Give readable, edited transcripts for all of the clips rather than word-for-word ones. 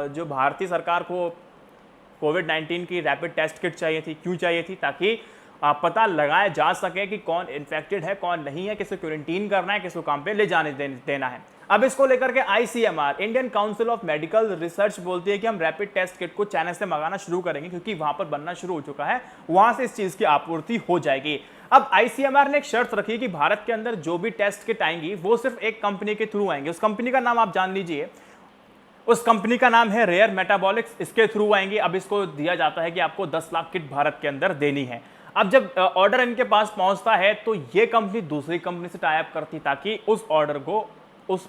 जो भारतीय सरकार को कोविड-19 की रैपिड टेस्ट किट चाहिए थी। क्यों चाहिए थी? ताकि पता लगाया जा सके कि कौन इन्फेक्टेड है, कौन नहीं है, किसको क्वारंटीन करना है, किसको काम पे ले जाने देना है। अब इसको लेकर के ICMR, Indian council of medical research, बोलती है कि हम रैपिड टेस्ट किट को चाइना से मंगाना शुरू करेंगे, क्योंकि वहां पर बनना शुरू हो चुका है, वहां से इस चीज की आपूर्ति हो जाएगी। अब आईसीएमआर ने एक शर्त रखी कि भारत के अंदर जो भी टेस्ट किट आएंगी वो सिर्फ एक कंपनी के थ्रू आएंगे। उस कंपनी का नाम आप जान लीजिए, उस कंपनी का नाम है रेयर मेटाबॉलिक्स। इसके थ्रू आएंगे। अब इसको दिया जाता है कि आपको 10 लाख किट भारत के अंदर देनी है। अब जब ऑर्डर इनके पास पहुंचता है तो ये कंपनी दूसरी कंपनी से टाई अप करती, ताकि उस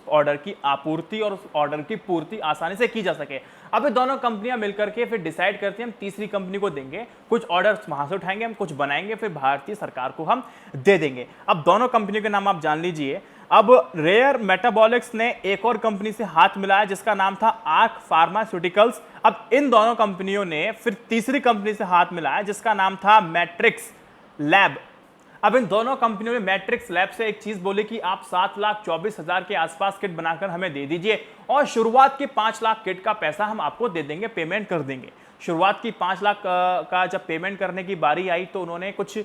ऑर्डर की आपूर्ति और उस ऑर्डर की पूर्ति आसानी से की जा सके। अब ये दोनों कंपनियां मिलकर के फिर डिसाइड करती हैं हम तीसरी कंपनी को देंगे, कुछ ऑर्डर्स वहां से उठाएंगे, हम कुछ बनाएंगे, फिर भारतीय सरकार को हम दे देंगे। अब दोनों कंपनियों के नाम आप जान लीजिए। अब रेयर मेटाबॉलिक्स ने एक और कंपनी से हाथ मिलाया जिसका नाम था आर्क फार्मास्यूटिकल्स। अब इन दोनों कंपनियों ने फिर तीसरी कंपनी से हाथ मिलाया जिसका नाम था मैट्रिक्स लैब। अब इन दोनों कंपनियों ने मैट्रिक्स लैब से एक चीज बोली कि आप 7,24,000 के आसपास किट बनाकर हमें दे दीजिए और शुरुआत की 5 लाख किट का पैसा हम आपको दे देंगे, पेमेंट कर देंगे। शुरुआत की 5 लाख का जब पेमेंट करने की बारी आई तो उन्होंने कुछ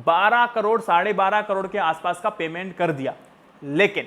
12 करोड़, 12.5 करोड़ के आसपास का पेमेंट कर दिया। लेकिन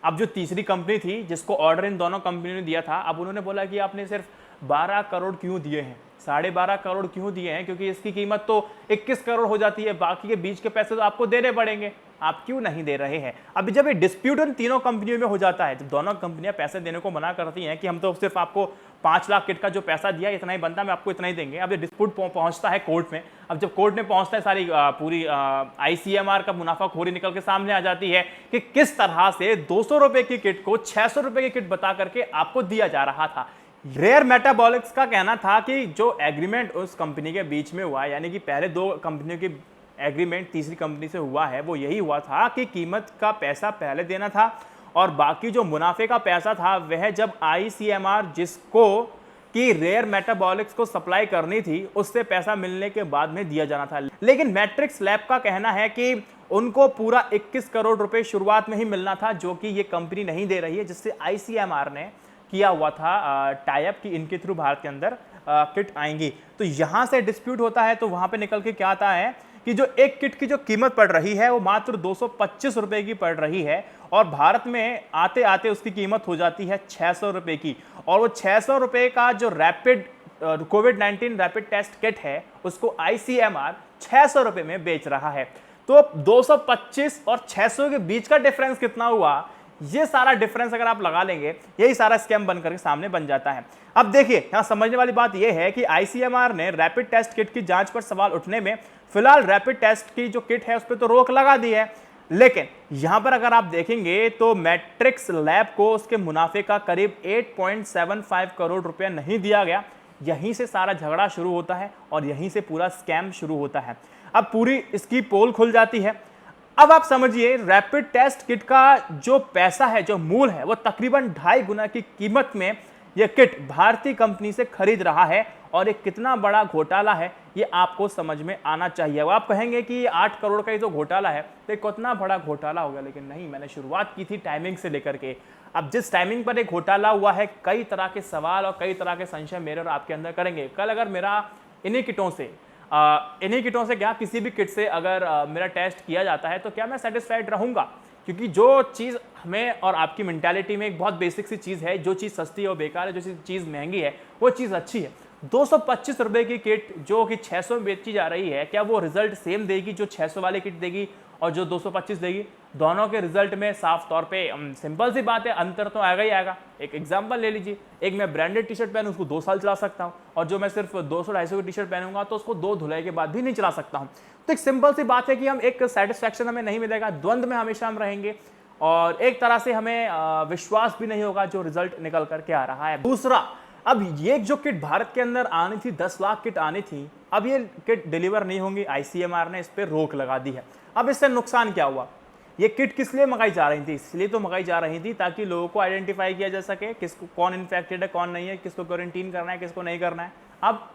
अब जो तीसरी कंपनी थी जिसको ऑर्डर इन दोनों कंपनियों ने दिया था, अब उन्होंने बोला कि आपने सिर्फ 12 करोड़ क्यों दिए हैं, 12.5 करोड़ क्यों दिए हैं, क्योंकि इसकी कीमत तो 21 करोड़ हो जाती है, बाकी के बीच के पैसे तो आपको देने पड़ेंगे, आप क्यों नहीं दे रहे हैं। अब जब ये डिस्प्यूट उन तीनों कंपनियों में हो जाता है, जब दोनों कंपनियां पैसे देने को मना करती हैं कि हम तो सिर्फ आपको 5 लाख किट का जो पैसा दिया इतना ही बनता है, मैं आपको इतना ही देंगे। अब ये डिस्प्यूट पहुंचता है कोर्ट में। अब जब कोर्ट में पहुंचता है, सारी पूरी आईसीएमआर का मुनाफाखोरी निकल के सामने आ जाती है कि किस तरह से 200 रुपए की किट को 600 रुपए की किट बता करके आपको दिया जा रहा था। रेयर मेटाबॉलिक्स का कहना था कि जो एग्रीमेंट उस कंपनी के बीच में हुआ, यानी कि पहले 2 कंपनियों की एग्रीमेंट तीसरी कंपनी से हुआ है, वो यही हुआ था कि कीमत का पैसा पहले देना था और बाकी जो मुनाफे का पैसा था वह जब आईसीएमआर जिसको कि रेयर मेटाबॉलिक्स को सप्लाई करनी थी उससे पैसा मिलने के बाद में दिया जाना था। लेकिन मैट्रिक्स लैब का कहना है कि उनको पूरा 21 करोड़ रुपए शुरुआत में ही मिलना था, जो कि ये कंपनी नहीं दे रही है, जिससे आईसीएमआर ने किया हुआ था टाई अप कि इनके थ्रू भारत के अंदर किट आएंगी। तो यहां से डिस्प्यूट होता है तो वहां पे निकल के क्या आता है कि जो एक किट की जो कीमत पड़ रही है वो मात्र 225 रुपए की पड़ रही है और भारत में आते आते उसकी कीमत हो जाती है 600 रुपए की। और वो 600 रुपए का जो रैपिड कोविड-19 रैपिड टेस्ट किट है उसको आईसीएमआर 600 रुपए में बेच रहा है। तो 225 और 600 के बीच का डिफरेंस कितना हुआ, ये सारा डिफरेंस अगर आप लगा लेंगे, यही सारा स्कैम बनकर के सामने बन जाता है। अब देखिए, यहां समझने वाली बात यह है कि आईसीएमआर ने रैपिड टेस्ट किट की जांच पर सवाल उठने में फिलहाल रैपिड टेस्ट की जो किट है उस पर तो रोक लगा दी है, लेकिन यहां पर अगर आप देखेंगे तो मैट्रिक्स लैब को उसके मुनाफे का करीब 8.75 करोड़ रुपया नहीं दिया गया। यहीं से सारा झगड़ा शुरू होता है और यहीं से पूरा स्कैम शुरू होता है। अब पूरी इसकी पोल खुल जाती है। अब आप समझिए, रैपिड टेस्ट किट का जो पैसा है, जो मूल है, वो तकरीबन 2.5 गुना की कीमत में यह किट भारतीय कंपनी से खरीद रहा है और ये कितना बड़ा घोटाला है ये आपको समझ में आना चाहिए। अब आप कहेंगे कि 8 करोड़ का ही तो घोटाला है, तो कितना बड़ा घोटाला हो गया, लेकिन नहीं, मैंने शुरुआत की थी टाइमिंग से लेकर के। अब जिस टाइमिंग पर एक घोटाला हुआ है, कई तरह के सवाल और कई तरह के संशय मेरे और आपके अंदर करेंगे। कल अगर मेरा इन्हीं किटों से क्या किसी भी किट से अगर मेरा टेस्ट किया जाता है तो क्या मैं सेटिस्फाइड रहूंगा, क्योंकि जो चीज़ हमें और आपकी मेंटालिटी में एक बहुत बेसिक सी चीज़ है, जो चीज़ सस्ती है वो बेकार है, जो चीज़ महंगी है वो चीज़ अच्छी है। 225 रुपए की किट जो कि 600 में बेची जा रही है, क्या वो रिजल्ट सेम देगी जो 600 वाली किट देगी और जो 225 देगी? दोनों के रिजल्ट में साफ तौर पे सिंपल सी बात है, अंतर तो आएगा ही आएगा। एक एग्जांपल ले लीजिए, एक मैं ब्रांडेड टी शर्ट पहनूं उसको 2 साल चला सकता हूं और जो मैं सिर्फ 200-250 की टी शर्ट पहनूंगा तो उसको 2 धुलाई के बाद भी नहीं चला सकता हूं। तो एक सिंपल सी बात है कि हम एक सेटिस्फैक्शन हमें नहीं मिलेगा, द्वंद में हमेशा हम रहेंगे और एक तरह से हमें विश्वास भी नहीं होगा जो रिजल्ट निकल करके आ रहा है। दूसरा, अब ये जो किट भारत के अंदर आनी थी, 10 लाख किट आनी थी, अब ये किट डिलीवर नहीं होंगी, आईसीएमआर ने इस पर रोक लगा दी है। अब इससे नुकसान क्या हुआ? ये किट किस लिए मंगाई जा रही थी? इसलिए तो मंगाई जा रही थी ताकि लोगों को आइडेंटिफाई किया जा सके किसको कौन इन्फेक्टेड है, कौन नहीं है, किसको क्वारंटीन करना है, किसको नहीं करना है। अब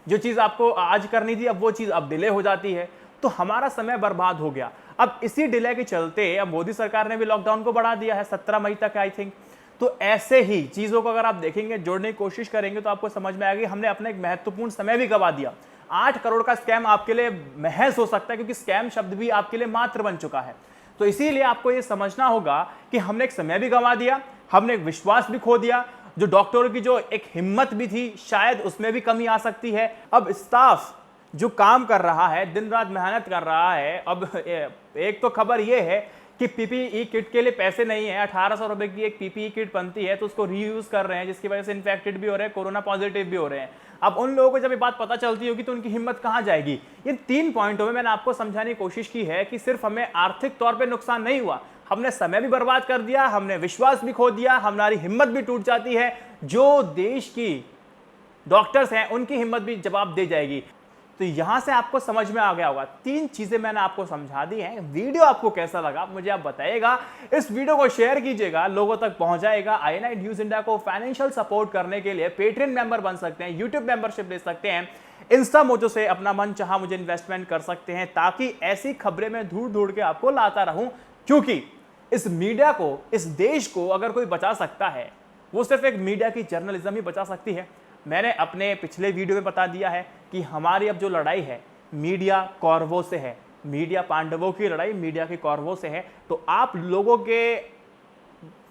जो चीज़ आपको आज करनी थी, अब वो चीज़ अब डिले हो जाती है, तो हमारा समय बर्बाद हो गया। अब इसी डिले के चलते अब मोदी सरकार ने भी लॉकडाउन को बढ़ा दिया है 17 मई तक, आई थिंक। तो ऐसे ही चीज़ों को अगर आप देखेंगे, जोड़ने की कोशिश करेंगे, तो आपको समझ में आएगी हमने अपना एक महत्वपूर्ण समय भी गवा दिया। 8 करोड़ का स्कैम आपके लिए महज हो सकता है, क्योंकि स्कैम शब्द भी आपके लिए मात्र बन चुका है। तो इसीलिए आपको ये समझना होगा कि हमने एक समय भी गंवा दिया, हमने एक विश्वास भी खो दिया, जो डॉक्टरों की जो एक हिम्मत भी थी शायद उसमें भी कमी आ सकती है। अब स्टाफ जो काम कर रहा है, दिन रात मेहनत कर रहा है, अब एक तो खबर ये है कि पीपीई किट के लिए पैसे नहीं है। 1800 रुपए की एक पीपीई किट बनती है, तो उसको रीयूज कर रहे हैं, जिसकी वजह से इन्फेक्टेड भी हो रहे हैं, कोरोना पॉजिटिव भी हो रहे हैं। अब उन लोगों को जब ये बात पता चलती होगी तो उनकी हिम्मत कहां जाएगी। ये 3 पॉइंटों में मैंने आपको समझाने की कोशिश की है कि सिर्फ हमें आर्थिक तौर पर नुकसान नहीं हुआ, हमने समय भी बर्बाद कर दिया, हमने विश्वास भी खो दिया, हमारी हिम्मत भी टूट जाती है। जो देश की डॉक्टर्स हैं उनकी हिम्मत भी जवाब दे जाएगी। तो यहां से आपको समझ में आ गया होगा, 3 चीजें मैंने आपको समझा दी हैं। वीडियो आपको कैसा लगा मुझे आप बताइएगा। इस वीडियो को शेयर कीजिएगा, लोगों तक पहुंचाएगा। INI न्यूज इंडिया को फाइनेंशियल सपोर्ट करने के लिए पेट्रियन मेंबर बन सकते हैं, यूट्यूब मेंबरशिप ले सकते हैं, इंस्टा मोजो से अपना मन चाहा मुझे इन्वेस्टमेंट कर सकते हैं, ताकि ऐसी खबरें मैं ढूंढ ढूंढ के आपको लाता रहूं। क्योंकि इस मीडिया को, इस देश को अगर कोई बचा सकता है, वो सिर्फ एक मीडिया की जर्नलिज्म ही बचा सकती है। मैंने अपने पिछले वीडियो में बता दिया है कि हमारी अब जो लड़ाई है मीडिया कौरवों से है, मीडिया पांडवों की लड़ाई मीडिया के कौरवों से है। तो आप लोगों के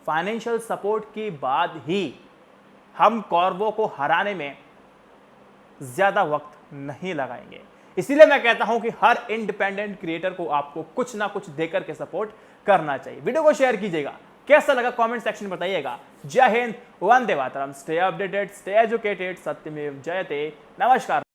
फाइनेंशियल सपोर्ट के बाद ही हम कौरवों को हराने में ज्यादा वक्त नहीं लगाएंगे। इसीलिए मैं कहता हूं कि हर इंडिपेंडेंट क्रिएटर को आपको कुछ ना कुछ देकर के सपोर्ट करना चाहिए। वीडियो को शेयर कीजिएगा, कैसा लगा कमेंट सेक्शन में बताइएगा। जय Hind, Vande Mataram. Stay updated, stay educated, सत्यमेव जयते। नमस्कार।